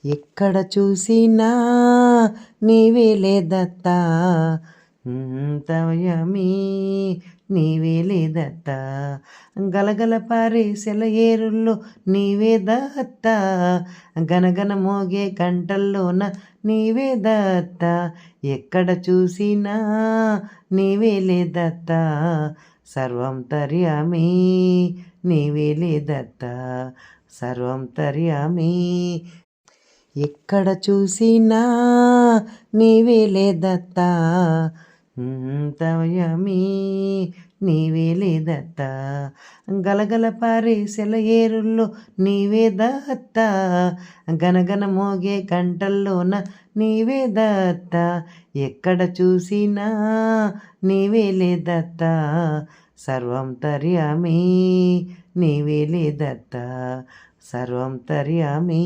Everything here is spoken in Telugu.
ఎక్కడ చూసినా నీవేలే దత్త, తవయమీ నీవేలే దత్త, గలగల పారే సెలయేరుల్లో నీవే దత్త, గనగన మోగే గంటల్లోన నీవే దత్త, ఎక్కడ చూసినా నీవేలే దత్త, సర్వం తర్యామి నీవేలే దత్త, సర్వం తర్యామి. ఎక్కడ చూసినా నీవేలే దత్త, తవయమీ నీవేలే దత్త, గలగల పారే సెలయేరుల్లో నీవే దత్త, గనగన మోగే గంటల్లోన నీవే దత్త, ఎక్కడ చూసినా నీవేలే దత్త, సర్వం తర్యామి నీవేలే దత్త, సర్వం తర్యామి.